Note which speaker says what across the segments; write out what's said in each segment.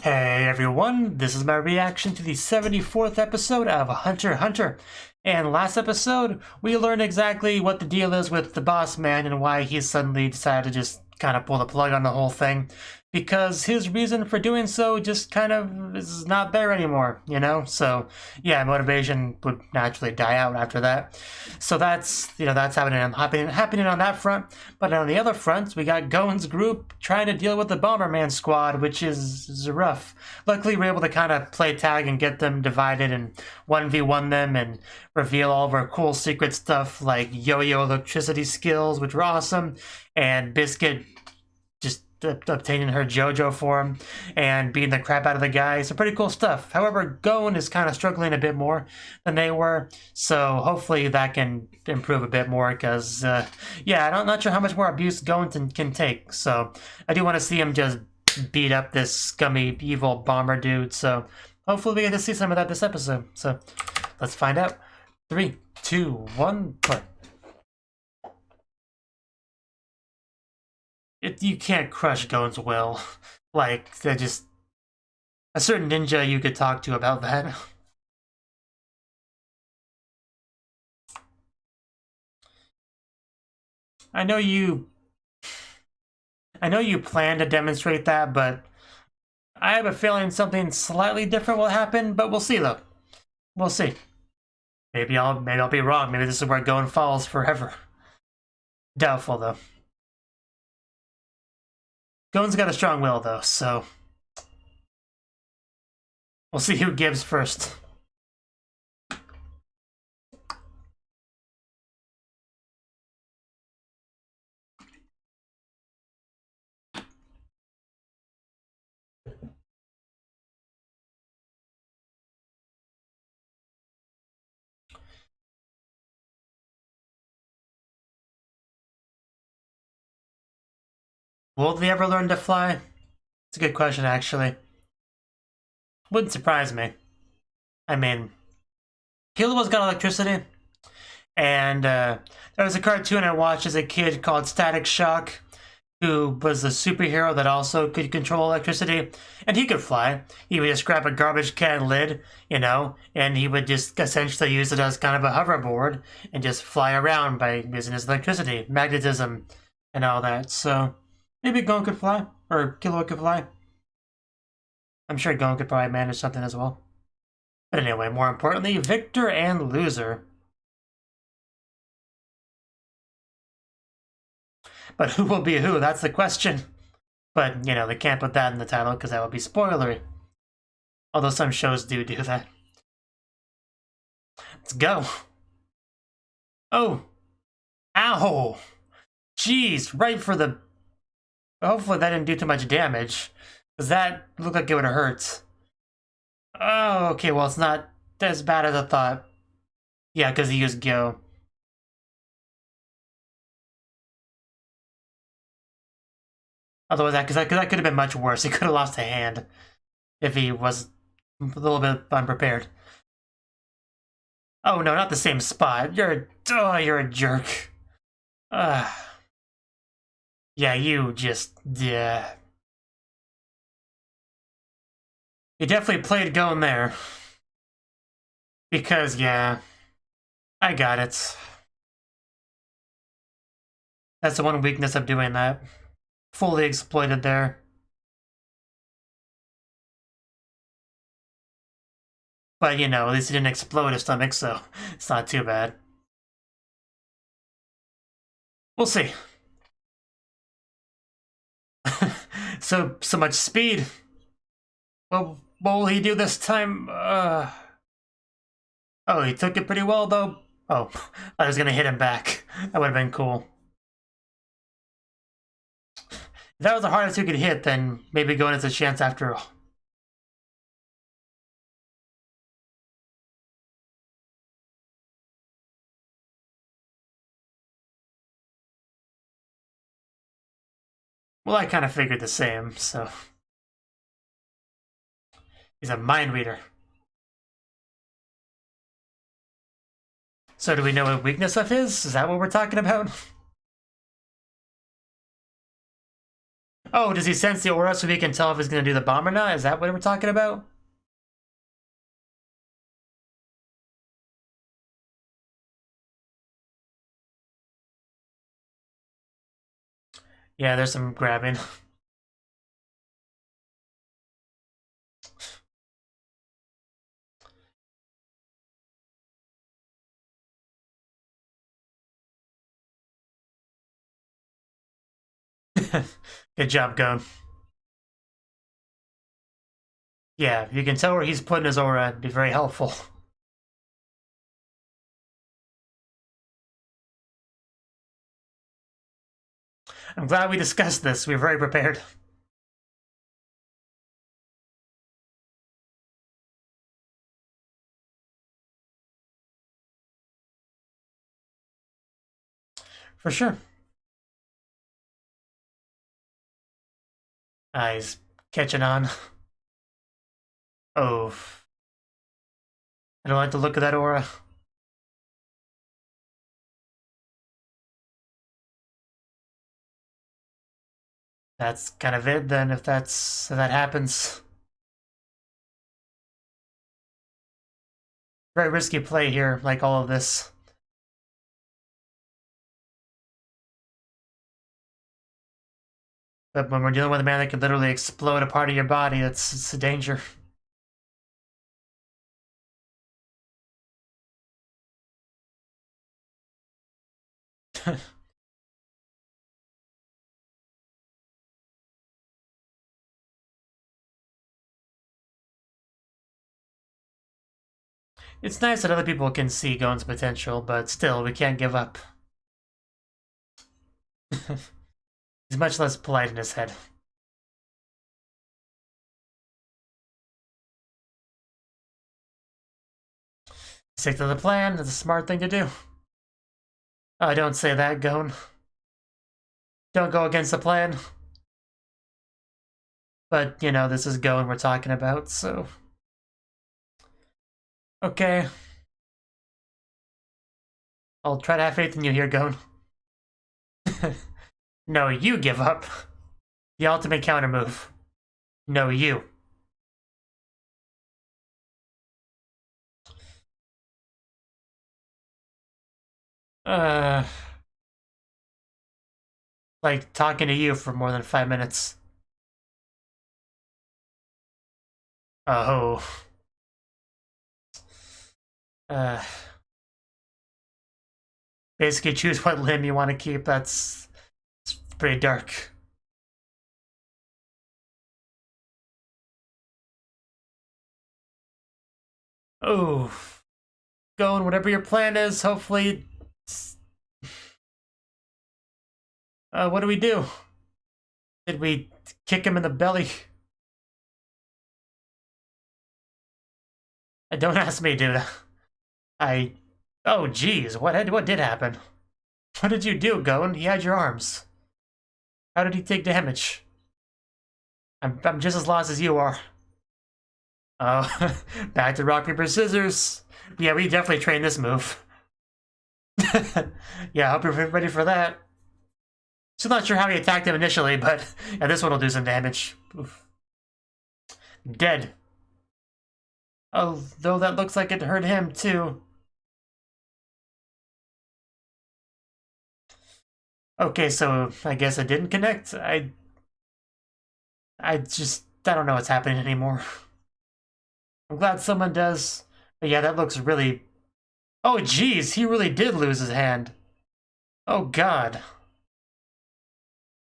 Speaker 1: Hey everyone, this is my reaction to the 74th episode of Hunter x Hunter. And last episode, we learned exactly what the deal is with the boss man and why he suddenly decided to just kind of pull the plug on the whole thing. Because his reason for doing so just kind of is not there anymore, you know? So, yeah, motivation would naturally die out after that. So that's happening on that front. But on the other front, we got Gon's group trying to deal with the Bomberman squad, which is rough. Luckily, we're able to kind of play tag and get them divided and 1v1 them and reveal all of our cool secret stuff like yo-yo electricity skills, which were awesome, and Biscuit just obtaining her JoJo form and beating the crap out of the guy. Some pretty cool stuff. However, Gon is kind of struggling a bit more than they were, so hopefully that can improve a bit more because, yeah, I'm not sure how much more abuse Gon can take, so I do want to see him just beat up this scummy, evil bomber dude, so hopefully we get to see some of that this episode. So let's find out. 3, 2, 1, play. You can't crush Gon's will. Like, they're just a certain ninja you could talk to about that. I know you plan to demonstrate that, but I have a feeling something slightly different will happen, but we'll see though. We'll see. Maybe I'll be wrong. Maybe this is where Gon falls forever. Doubtful though. Gon's got a strong will, though, so we'll see who gives first. Will they ever learn to fly? It's a good question, actually. Wouldn't surprise me. I mean, Kilowa's got electricity, and there was a cartoon I watched as a kid called Static Shock, who was a superhero that also could control electricity, and he could fly. He would just grab a garbage can lid, you know, and he would just essentially use it as kind of a hoverboard and just fly around by using his electricity, magnetism, and all that, so maybe Gon could fly, or Killua could fly. I'm sure Gon could probably manage something as well. But anyway, more importantly, victor and loser. But who will be who? That's the question. But, you know, they can't put that in the title because that would be spoilery. Although some shows do that. Let's go. Oh. Ow. Jeez, right for the... Hopefully that didn't do too much damage, because that looked like it would have hurt. Oh, okay, well, it's not as bad as I thought. Yeah, because he used Gyo. Otherwise, that could have been much worse. He could have lost a hand if he was a little bit unprepared. Oh no, not the same spot. You're a jerk. Yeah, you just, yeah. You definitely played Gon there. Because, yeah, I got it. That's the one weakness of doing that. Fully exploited there. But, you know, at least he didn't explode his stomach, so it's not too bad. We'll see. So much speed. Well, what will he do this time? Oh, he took it pretty well, though. Oh, I was gonna hit him back. That would have been cool. If that was the hardest you could hit, then maybe Gon has a chance after all. Well, I kind of figured the same, so... He's a mind reader. So do we know what weakness of his? Is that what we're talking about? Oh, does he sense the aura so he can tell if he's going to do the bomb or not? Is that what we're talking about? Yeah, there's some grabbing. Good job, Gon. Yeah, you can tell where he's putting his aura. It'd be very helpful. I'm glad we discussed this. We're very prepared. For sure. He's catching on. Oh. I don't like the look of that aura. That's kind of it then, if that happens. Very risky play here, like all of this. But when we're dealing with a man that can literally explode a part of your body, it's a danger. It's nice that other people can see Gon's potential, but still, we can't give up. He's much less polite in his head. Stick to the plan, that's a smart thing to do. Oh, don't say that, Gon. Don't go against the plan. But, you know, this is Gon we're talking about, so... Okay. I'll try to have faith in you here, Gon. No, you give up. The ultimate counter move. No, you. Like talking to you for more than 5 minutes. Oh. Basically choose what limb you want to keep. It's pretty dark. Oh. Going, whatever your plan is, hopefully... what do we do? Did we kick him in the belly? Don't ask me, dude. Oh, geez, what did happen? What did you do, Gon? He had your arms. How did he take damage? I'm just as lost as you are. Oh, back to rock, paper, scissors. Yeah, we definitely trained this move. Yeah, I hope you're ready for that. Still not sure how he attacked him initially, but yeah, this one will do some damage. Oof. Dead. Although that looks like it hurt him, too. Okay, so I guess it didn't connect. I don't know what's happening anymore. I'm glad someone does. But yeah, that looks really... Oh, geez, he really did lose his hand. Oh, God.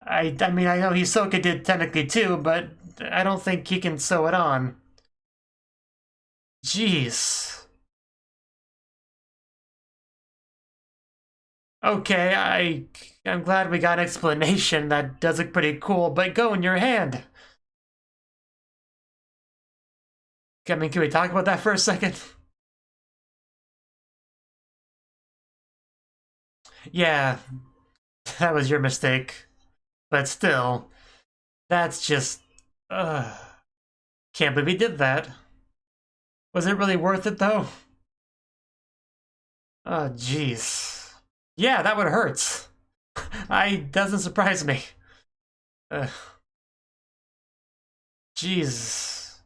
Speaker 1: I mean, I know Hisoka did technically too, but I don't think he can sew it on. Jeez. Okay, I'm glad we got an explanation. That does look pretty cool, but go in your hand. I mean, can we talk about that for a second? Yeah, that was your mistake. But still, that's just... can't believe he did that. Was it really worth it, though? Oh, jeez. Yeah, that would hurt. Doesn't surprise me. Jeez.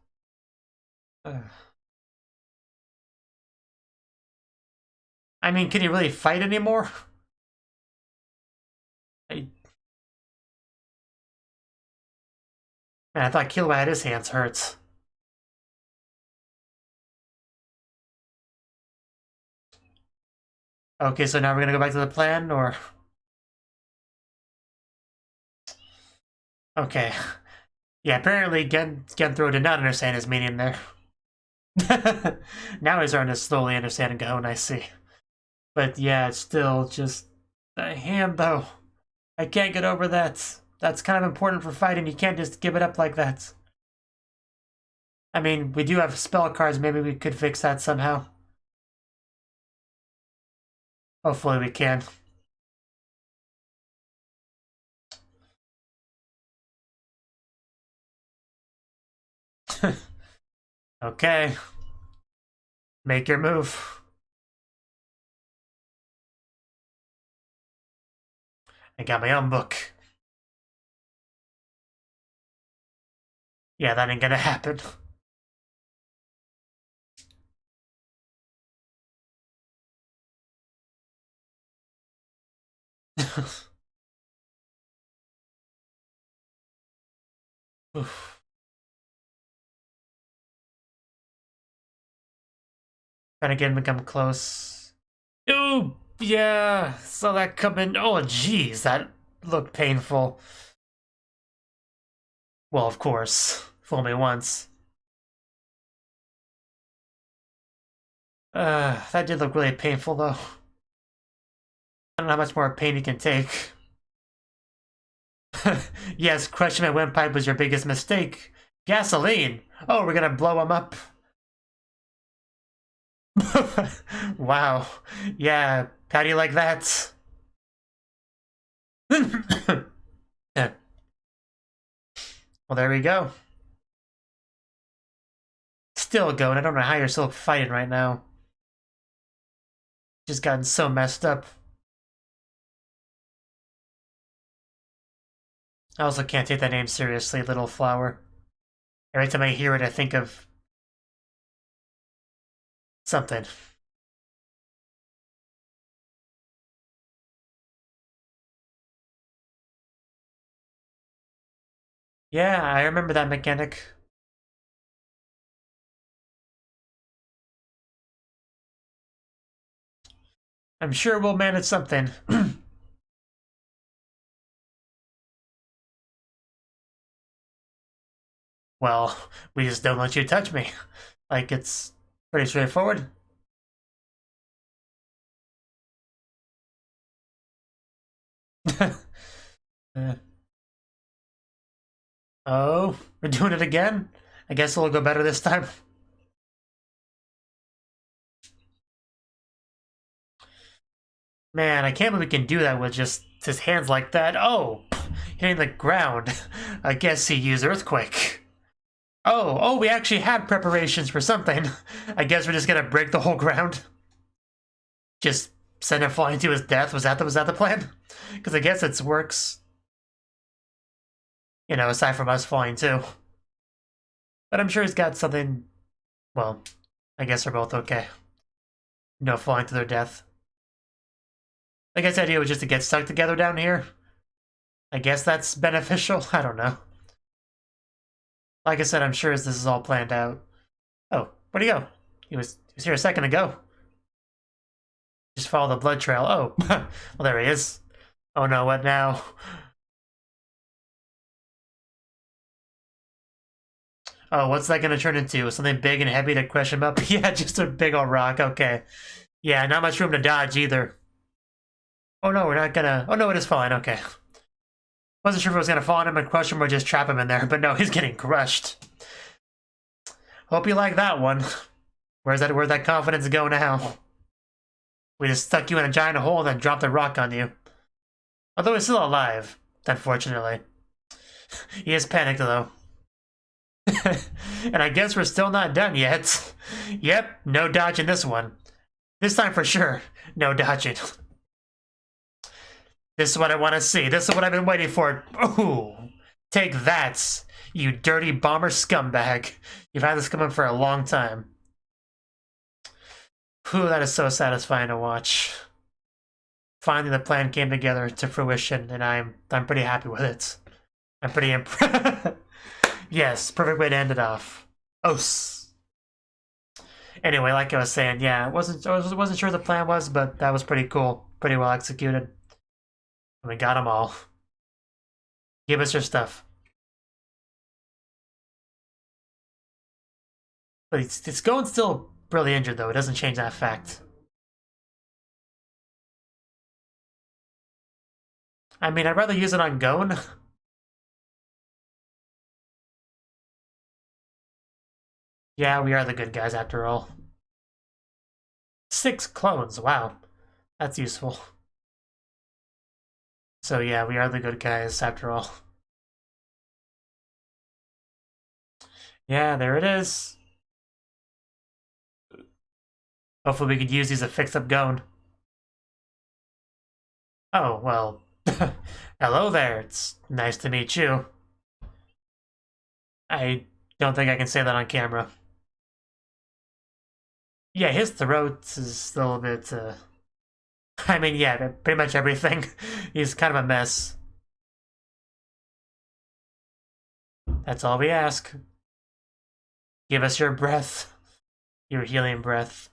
Speaker 1: I mean, can he really fight anymore? Man, I thought Kyuu had his hands hurt. Okay, so now we're gonna go back to the plan, or... Okay. Yeah, apparently Genthro did not understand his meaning there. Now he's starting to slowly understand Gahon, I see. But yeah, it's still just a hand, though. I can't get over that. That's kind of important for fighting. You can't just give it up like that. I mean, we do have spell cards. Maybe we could fix that somehow. Hopefully we can. Okay. Make your move. I got my own book. Yeah, that ain't gonna happen. Oof. Trying to get him to come close. Ooh, yeah, saw that coming. Oh, jeez, that looked painful. Well, of course. Fool me once. That did look really painful, though. I don't know how much more pain you can take. Yes, crushing my windpipe was your biggest mistake. Gasoline! Oh, we're gonna blow him up. Wow. Yeah, how do you like that? Yeah. Well, there we go. Still going. I don't know how you're still fighting right now. Just gotten so messed up. I also can't take that name seriously, Little Flower. Every time I hear it, I think of something. Yeah, I remember that mechanic. I'm sure we'll manage something. Well, we just don't let you touch me. Like, it's pretty straightforward. Oh, we're doing it again? I guess it'll go better this time. Man, I can't believe we can do that with just his hands like that. Oh, hitting the ground. I guess he used Earthquake. Oh, we actually had preparations for something. I guess we're just gonna break the whole ground. Just send him flying to his death. Was that the plan? Because I guess it works. You know, aside from us falling too. But I'm sure he's got something. Well, I guess they're both okay. No falling to their death. I guess the idea was just to get stuck together down here. I guess that's beneficial. I don't know. Like I said, I'm sure this is all planned out. Oh, where'd he go? He was here a second ago. Just follow the blood trail. Oh, well, there he is. Oh no, what now? Oh, what's that gonna turn into? Something big and heavy to crush him up? Yeah, just a big old rock. Okay. Yeah, not much room to dodge either. Oh no, we're not gonna... Oh no, it is fine. Okay. Wasn't sure if it was gonna fall on him and crush him or just trap him in there, but no, he's getting crushed. Hope you like that one. Where'd that confidence go now? We just stuck you in a giant hole and then dropped a rock on you. Although he's still alive, unfortunately. He is panicked though. And I guess we're still not done yet. Yep, no dodging this one. This time for sure, no dodging. This is what I want to see. This is what I've been waiting for. Ooh, take that, You dirty bomber scumbag. You've had this coming for a long time. Whew, that is so satisfying to watch. Finally, the plan came together to fruition, and I'm pretty happy with it. I'm pretty impressed. Yes, perfect way to end it off. Os. Anyway, like I was saying, yeah, I wasn't sure the plan was, but that was pretty cool, pretty well executed. And we got them all. Give us your stuff. But it's going still really injured though. It doesn't change that fact. I mean, I'd rather use it on Gon. Yeah, we are the good guys after all. 6 clones, wow. That's useful. So yeah, we are the good guys after all. Yeah, there it is. Hopefully we could use these to fix up Gon. Oh, well. Hello there, it's nice to meet you. I don't think I can say that on camera. Yeah, his throat is a little bit, I mean, yeah, pretty much everything. He's kind of a mess. That's all we ask. Give us your breath. Your healing breath.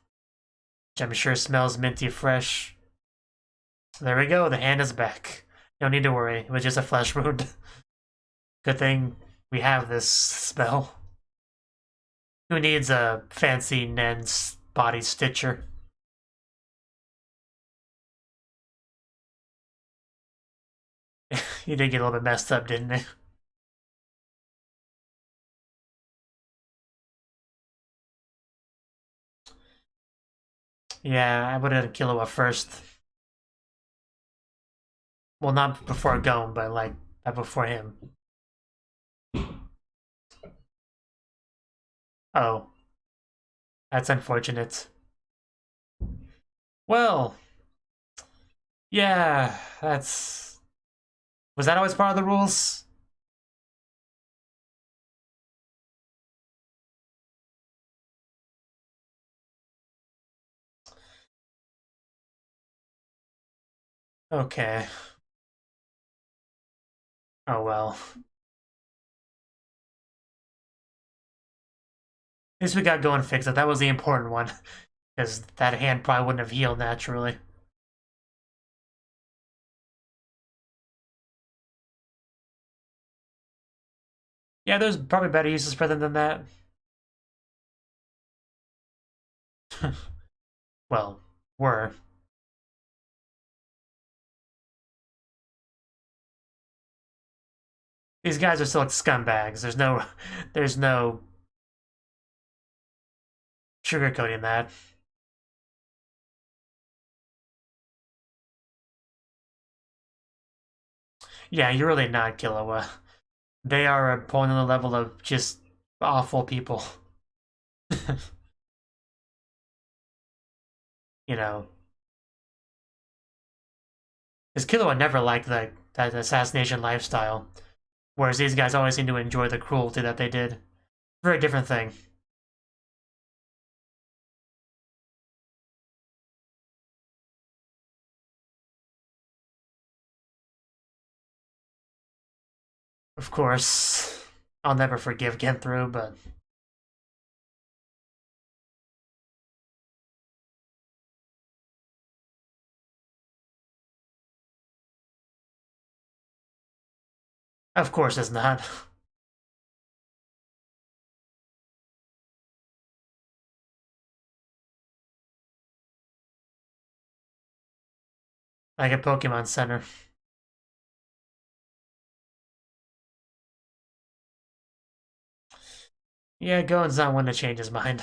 Speaker 1: Which I'm sure smells minty fresh. So there we go, the hand is back. No need to worry, it was just a flesh wound. Good thing we have this spell. Who needs a fancy Nen's body stitcher? He did get a little bit messed up, didn't he? Yeah, I would have done Killua first. Well, not before Gon, but like before him. Oh. That's unfortunate. Well. Yeah, that's... Was that always part of the rules? Okay. Oh well. At least we got Go and fix it. That was the important one. Because that hand probably wouldn't have healed naturally. Yeah, there's probably better uses for them than that. Well, were. These guys are still like scumbags. There's no sugarcoating that. Yeah, you're really not Killua. They are a point on the level of just awful people. You know. Because Killua never liked that assassination lifestyle. Whereas these guys always seem to enjoy the cruelty that they did. Very different thing. Of course, I'll never forgive Genthru, but... Of course it's not. Like a Pokemon Center. Yeah, Goen's not one to change his mind.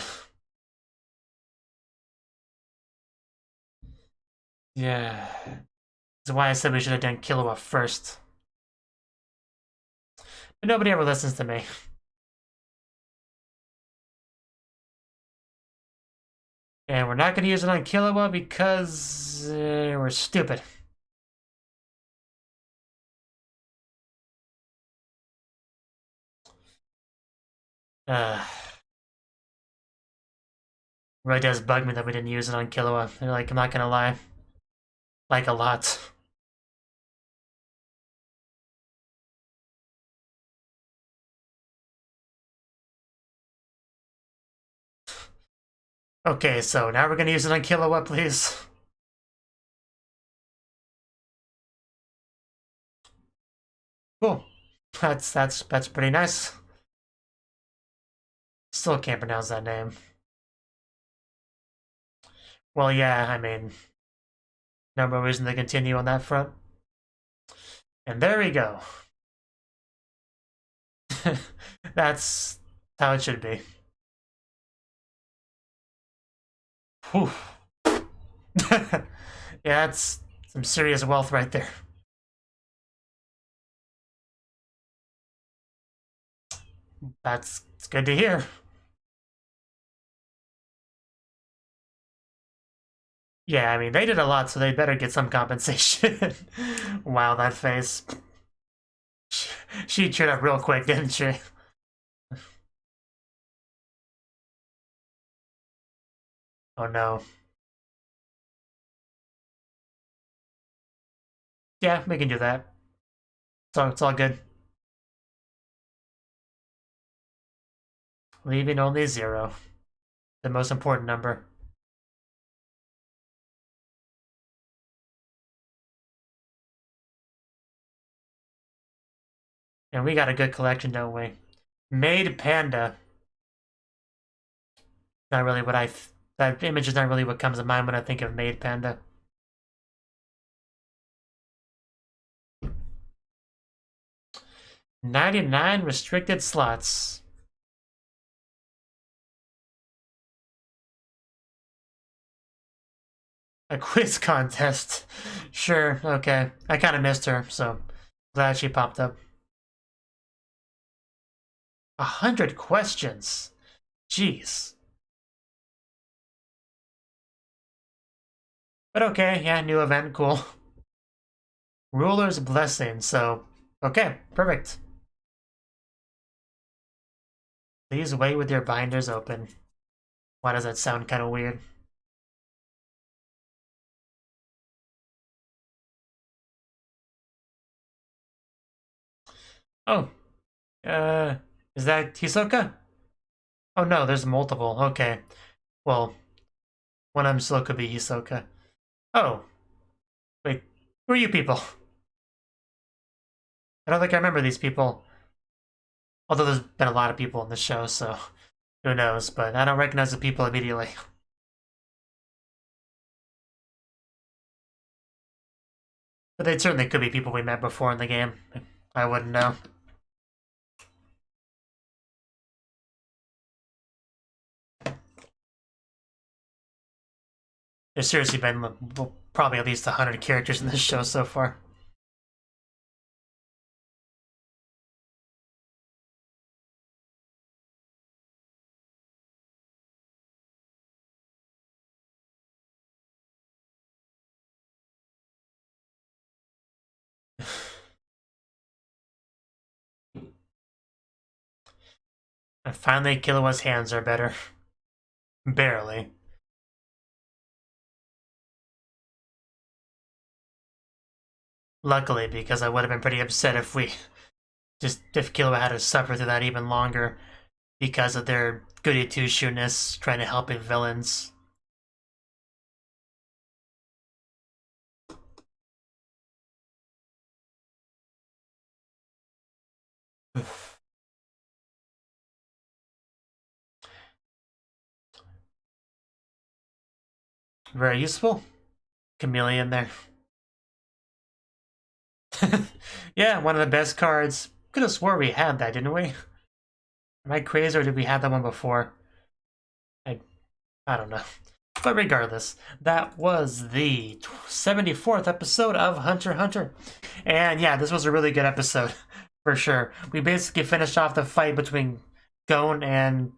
Speaker 1: Yeah. That's why I said we should have done Killua first. But nobody ever listens to me. And we're not going to use it on Killua because we're stupid. Really does bug me that we didn't use it on Killua. Like, I'm not gonna lie. Like, a lot. Okay, so now we're gonna use it on Killua, please. Cool. That's pretty nice. Still can't pronounce that name. Well, yeah, I mean, no more reason to continue on that front. And there we go. That's how it should be. Whew. Yeah, that's some serious wealth right there. It's good to hear. Yeah, I mean, they did a lot, so they better get some compensation. Wow, that face. She chewed up real quick, didn't she? Oh no. Yeah, we can do that. So it's all good. Leaving only 0. The most important number. And we got a good collection, don't we? Made Panda. Not really what that image is not really what comes to mind when I think of Made Panda. $99 restricted slots. A quiz contest. Sure, okay. I kind of missed her, so glad she popped up. 100 questions. Jeez. But okay, yeah, new event, cool. Ruler's Blessing, so okay, perfect. Please wait with your binders open. Why does that sound kind of weird? Oh, is that Hisoka? Oh no, there's multiple. Okay, well, one of them still could be Hisoka. Oh, wait, who are you people? I don't think I remember these people. Although there's been a lot of people in the show, so who knows? But I don't recognize the people immediately. But they certainly could be people we met before in the game. I wouldn't know. There's seriously been probably at least 100 characters in this show so far. And finally, Killua's hands are better. Barely. Luckily, because I would have been pretty upset if Killua had to suffer through that even longer because of their goody two-shoeness trying to help villains. Very useful. Chameleon there. Yeah, one of the best cards. Could have swore we had that, didn't we? Am I crazy or did we have that one before? I don't know. But regardless, that was the 74th episode of Hunter x Hunter. And yeah, this was a really good episode, for sure. We basically finished off the fight between Gon and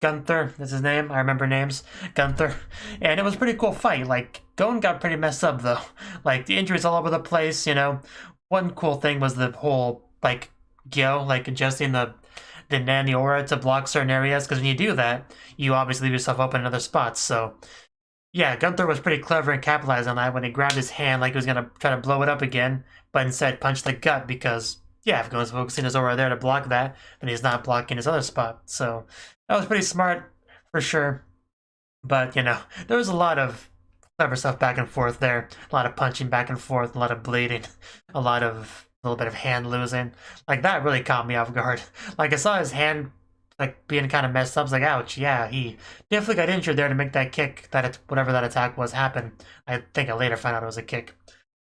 Speaker 1: Gunther, that's his name. I remember names. Gunther. And it was a pretty cool fight. Like, Gon got pretty messed up, though. Like, the injuries all over the place, you know. One cool thing was the whole, like, Gyo, like, adjusting the the aura to block certain areas, because when you do that, you obviously leave yourself open in other spots. So yeah, Gunther was pretty clever and capitalized on that when he grabbed his hand like he was gonna try to blow it up again, but instead punched the gut because, yeah, if Gun's focusing his aura there to block that, then he's not blocking his other spot. So that was pretty smart for sure. But, you know, there was a lot of clever stuff back and forth there. A lot of punching back and forth, a lot of bleeding, a little bit of hand losing. Like, that really caught me off guard. Like, I saw his hand, like, being kind of messed up. I was like, ouch, yeah, he definitely got injured there to make that kick, whatever that attack was, happen. I think I later found out it was a kick.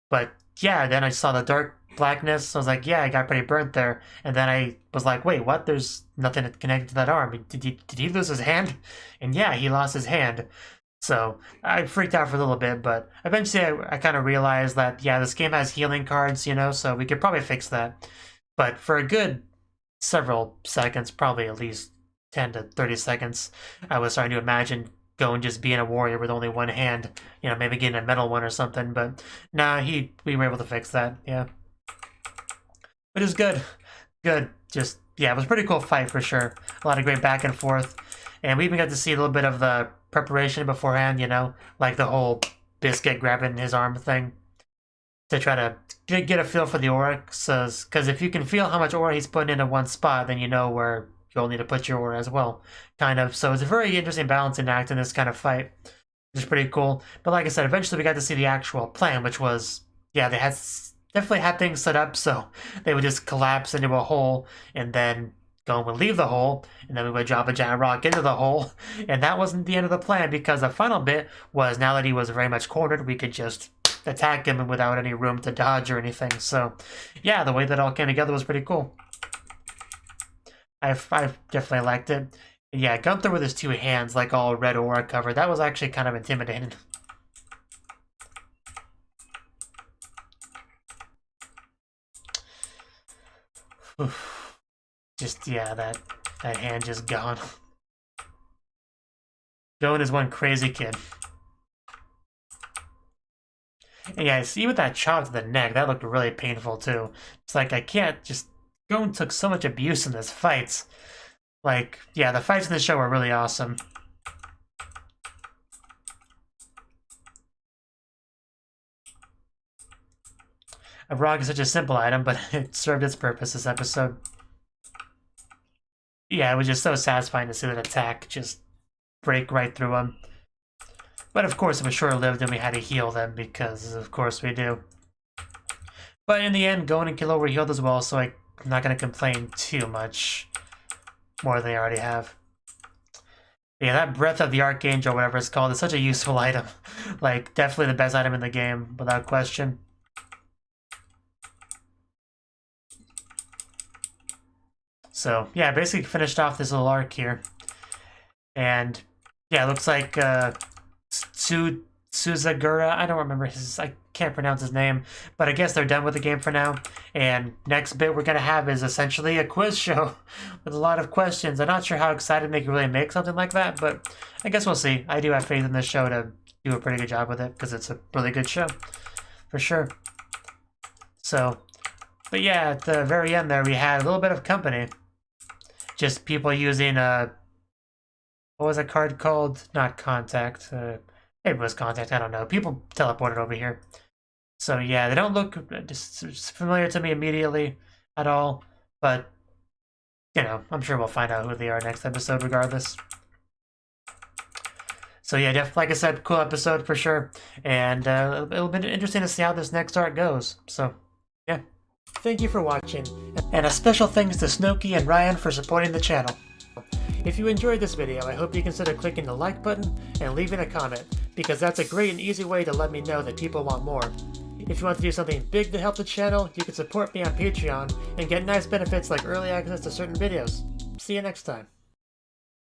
Speaker 1: But, yeah, then I saw the dark blackness. I was like, yeah, I got pretty burnt there. And then I was like, wait, what? There's nothing connected to that arm. Did he lose his hand? And yeah, he lost his hand. So I freaked out for a little bit, but eventually I kind of realized that, yeah, this game has healing cards, you know, so we could probably fix that. But for a good several seconds, probably at least 10 to 30 seconds, I was starting to imagine Gon just being a warrior with only one hand, you know, maybe getting a metal one or something. But nah, we were able to fix that, yeah. But it was good. Good. Just, yeah, it was a pretty cool fight for sure. A lot of great back and forth. And we even got to see a little bit of the preparation beforehand, you know, like the whole Biscuit grabbing his arm thing to try to get a feel for the aura. Because if you can feel how much aura he's putting into one spot, then you know where you'll need to put your aura as well, kind of. So it's a very interesting balancing act in this kind of fight, which is pretty cool. But like I said, eventually we got to see the actual plan, which was, yeah, they definitely had things set up so they would just collapse into a hole, and then Gon would leave the hole, and then we would drop a giant rock into the hole. And that wasn't the end of the plan, because the final bit was, now that he was very much cornered, we could just attack him without any room to dodge or anything. So yeah, the way that all came together was pretty cool. I definitely liked it. And yeah, Gunther with his two hands, like all red aura covered, that was actually kind of intimidating. Just, yeah, that hand just gone. Gon is one crazy kid. And yeah, see with that chop to the neck, that looked really painful too. It's like, I can't just... Gon took so much abuse in this fight. Like, yeah, the fights in this show were really awesome. A rock is such a simple item, but it served its purpose this episode. Yeah, it was just so satisfying to see that attack just break right through him. But of course it was short-lived and we had to heal them, because of course we do. But in the end, Gon and Killua were healed as well, so I'm not going to complain too much more than they already have. Yeah, that Breath of the Archangel, whatever it's called, is such a useful item. Like, definitely the best item in the game, without question. So, yeah, basically finished off this little arc here. And, yeah, it looks like Suzagura, I don't remember I can't pronounce his name, but I guess they're done with the game for now. And next bit we're going to have is essentially a quiz show with a lot of questions. I'm not sure how excited they can really make something like that, but I guess we'll see. I do have faith in this show to do a pretty good job with it, because it's a really good show, for sure. So, but yeah, at the very end there, we had a little bit of company. Just people using, what was that card called? Not Contact. Maybe it was Contact, I don't know. People teleported over here. So yeah, they don't look just familiar to me immediately at all. But, you know, I'm sure we'll find out who they are next episode regardless. So yeah, like I said, cool episode for sure. And it'll be interesting to see how this next arc goes. So, yeah. Thank you for watching, and a special thanks to Cnouki and Ryan for supporting the channel. If you enjoyed this video, I hope you consider clicking the like button and leaving a comment, because that's a great and easy way to let me know that people want more. If you want to do something big to help the channel, you can support me on Patreon and get nice benefits like early access to certain videos. See you next time.